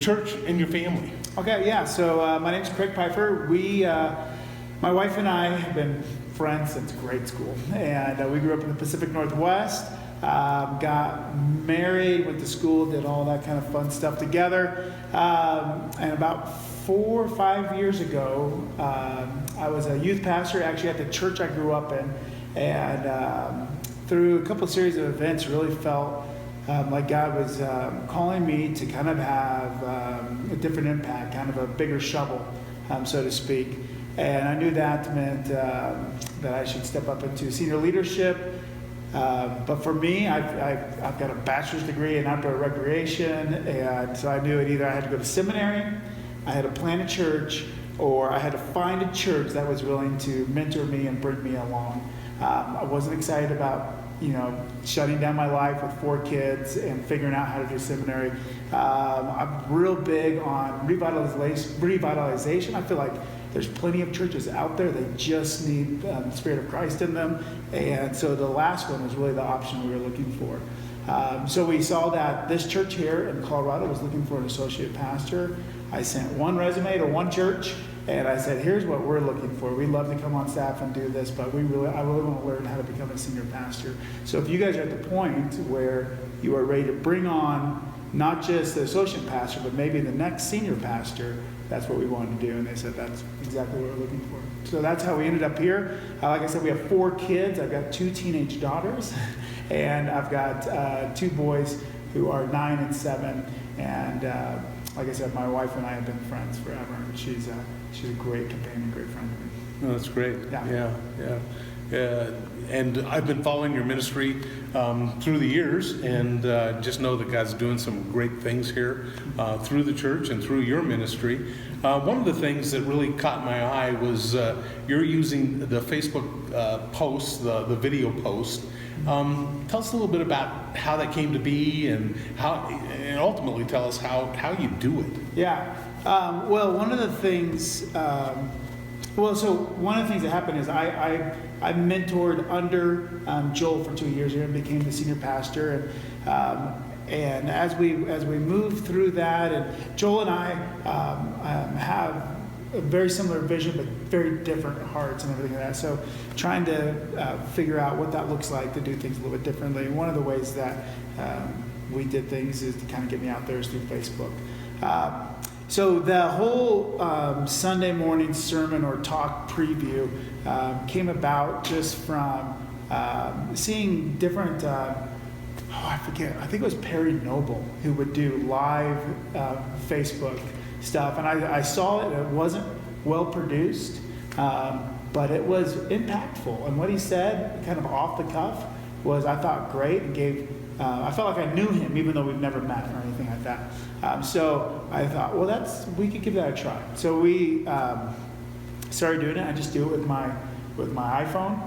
church and your family. Okay, yeah. So my name's Craig Piefer. My wife and I have been friends since grade school, and we grew up in the Pacific Northwest. Got married, went to school, did all that kind of fun stuff together. And about 4 or 5 years ago, I was a youth pastor actually at the church I grew up in, and through a couple of series of events, really felt like God was calling me to kind of have a different impact, kind of a bigger shovel, so to speak. And I knew that meant that I should step up into senior leadership. But for me, I've got a bachelor's degree in outdoor recreation, and so I knew it either I had to go to seminary, I had to plant a church, or I had to find a church that was willing to mentor me and bring me along. I wasn't excited about shutting down my life with 4 kids and figuring out how to do seminary. I'm real big on revitalization. I feel like there's plenty of churches out there. They just need the Spirit of Christ in them. And so the last one was really the option we were looking for. So we saw that this church here in Colorado was looking for an associate pastor. I sent one resume to one church, and I said, here's what we're looking for. We'd love to come on staff and do this, but I really want to learn how to become a senior pastor. So if you guys are at the point where you are ready to bring on not just the associate pastor, but maybe the next senior pastor, that's what we wanted to do. And they said, that's exactly what we're looking for. So that's how we ended up here. Like I said, we have 4 kids. I've got 2 teenage daughters, and I've got 2 boys who are 9 and 7. And like I said, my wife and I have been friends forever. She's a great companion, great friend of me. Oh, that's great. Yeah. And I've been following your ministry through the years, and just know that God's doing some great things here through the church and through your ministry. One of the things that really caught my eye was you're using the Facebook post, the video post. Tell us a little bit about how that came to be, and ultimately tell us how you do it. Yeah. Well, one of the things. One of the things that happened is I mentored under Joel for 2 years here and became the senior pastor, and as we moved through that, and Joel and I have a very similar vision but very different hearts and everything like that. So trying to figure out what that looks like to do things a little bit differently. One of the ways that we did things is to kind of get me out there is through Facebook. So the whole Sunday morning sermon or talk preview came about just from seeing different, I forget, I think it was Perry Noble who would do live Facebook stuff. And I saw it, it wasn't well produced, but it was impactful. And what he said, kind of off the cuff, was I thought great and gave, I felt like I knew him even though we've never met or anything like that. So I thought, well, we could give that a try. So we started doing it. I just do it with my iPhone,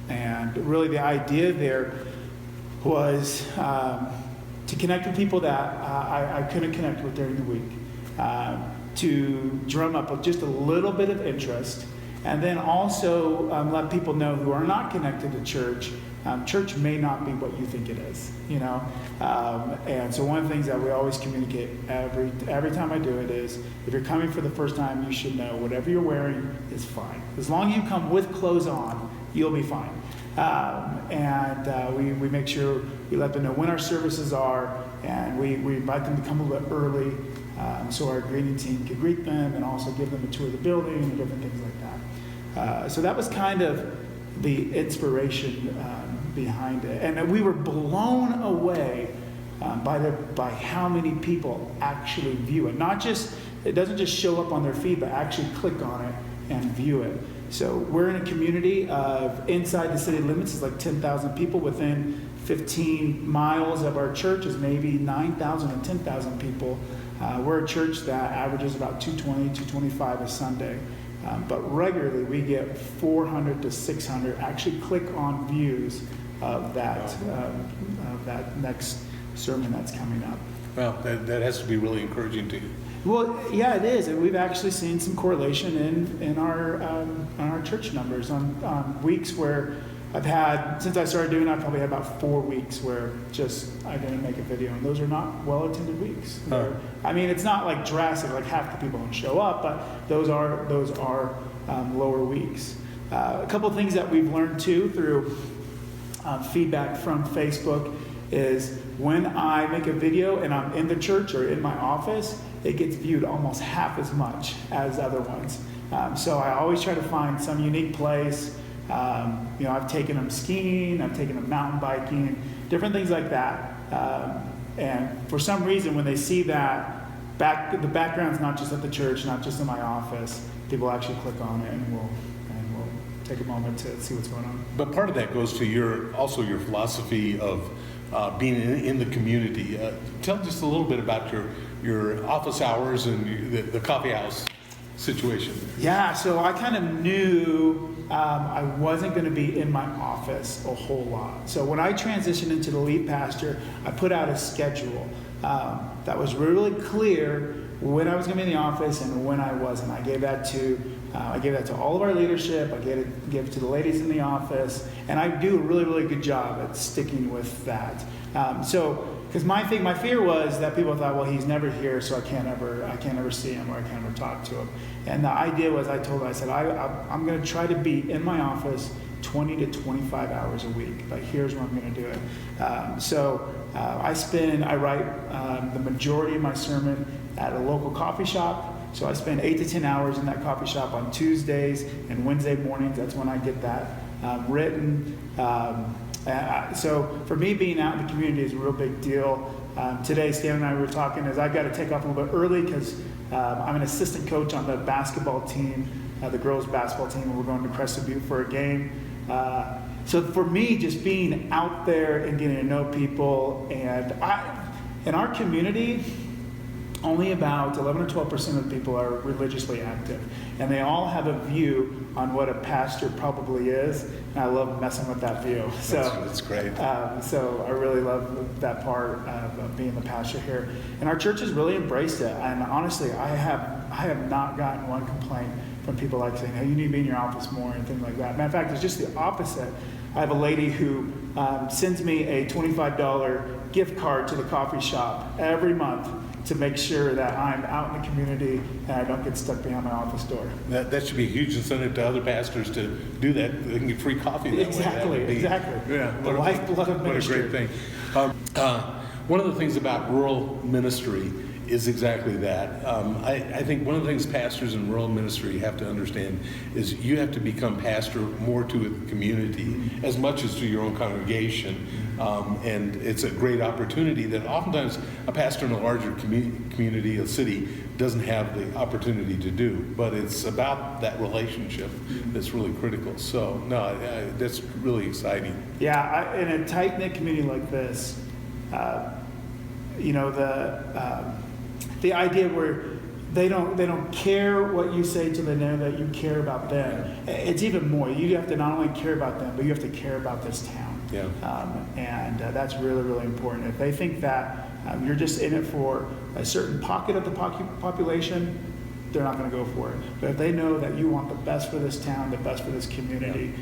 and really the idea there was to connect with people that I couldn't connect with during the week, to drum up just a little bit of interest, and then also let people know who are not connected to church. Church may not be what you think it is, and so one of the things that we always communicate every time I do it is, if you're coming for the first time, you should know whatever you're wearing is fine. As long as you come with clothes on, you'll be fine. We make sure we let them know when our services are, and we invite them to come a little bit early, so our greeting team can greet them and also give them a tour of the building and different things like that. So that was kind of the inspiration behind it, and we were blown away by how many people actually view it. It doesn't just show up on their feed, but actually click on it and view it. So we're in a community of, inside the city limits is like 10,000 people. Within 15 miles of our church is maybe 9,000 or 10,000 people. We're a church that averages about 220, 225 a Sunday. But regularly we get 400 to 600 actually click on views of that next sermon that's coming up. Well, that has to be really encouraging to you. Well, yeah, it is, and we've actually seen some correlation in our church numbers on weeks where I've had, since I started doing it, I've probably had about 4 weeks where just I didn't make a video, and those are not well-attended weeks. Huh. I mean, it's not like drastic, like half the people don't show up, but those are lower weeks. A couple of things that we've learned too through feedback from Facebook is when I make a video and I'm in the church or in my office, it gets viewed almost half as much as other ones. So I always try to find some unique place. I've taken them skiing, I've taken them mountain biking, different things like that. And for some reason, when they see that, the background's not just at the church, not just in my office, people actually click on it and we'll take a moment to see what's going on. But part of that goes to your philosophy of being in the community. Tell just a little bit about your office hours and the coffee house situation. Yeah, so I kind of knew I wasn't going to be in my office a whole lot. So when I transitioned into the lead pastor, I put out a schedule that was really clear when I was going to be in the office and when I wasn't. I gave that to all of our leadership. I gave it to the ladies in the office, and I do a really, really good job at sticking with that. Because my fear was that people thought, well, he's never here, so I can't ever see him or I can't ever talk to him. And the idea was, I said, I'm going to try to be in my office 20 to 25 hours a week, but here's where I'm going to do it. I write the majority of my sermon at a local coffee shop. So I spend 8 to 10 hours in that coffee shop on Tuesdays and Wednesday mornings. That's when I get that written. So for me, being out in the community is a real big deal. Today, Stan and I were talking as I've got to take off a little bit early because I'm an assistant coach on the basketball team, the girls basketball team, and we're going to Crested Butte for a game. So for me, just being out there and getting to know people, and in our community, only about 11 or 12% of the people are religiously active. And they all have a view on what a pastor probably is. And I love messing with that view. That's great. So I really love that part of being the pastor here. And our church has really embraced it. And honestly, I have not gotten one complaint from people like saying, hey, you need to be in your office more and things like that. Matter of fact, it's just the opposite. I have a lady who sends me a $25 gift card to the coffee shop every month to make sure that I'm out in the community and I don't get stuck behind my office door. That should be a huge incentive to other pastors to do that. They can get free coffee that way. Exactly. Yeah, The lifeblood of ministry. What a great thing. One of the things about rural ministry is exactly that. I think one of the things pastors in rural ministry have to understand is you have to become pastor more to the community as much as to your own congregation. And it's a great opportunity that oftentimes a pastor in a larger community, a city, doesn't have the opportunity to do. But it's about that relationship that's really critical. So, no, that's really exciting. Yeah, in a tight-knit community like this, the idea where they don't care what you say till they know that you care about them. It's even more. You have to not only care about them, but you have to care about this town. Yeah. And that's really, really important. If they think that you're just in it for a certain pocket of the population, they're not going to go for it. But if they know that you want the best for this town, the best for this community,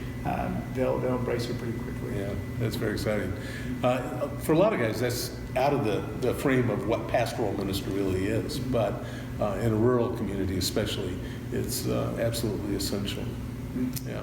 they'll embrace you pretty quickly. Yeah, that's very exciting. For a lot of guys, that's out of the frame of what pastoral ministry really is. But in a rural community especially, it's absolutely essential. Yeah.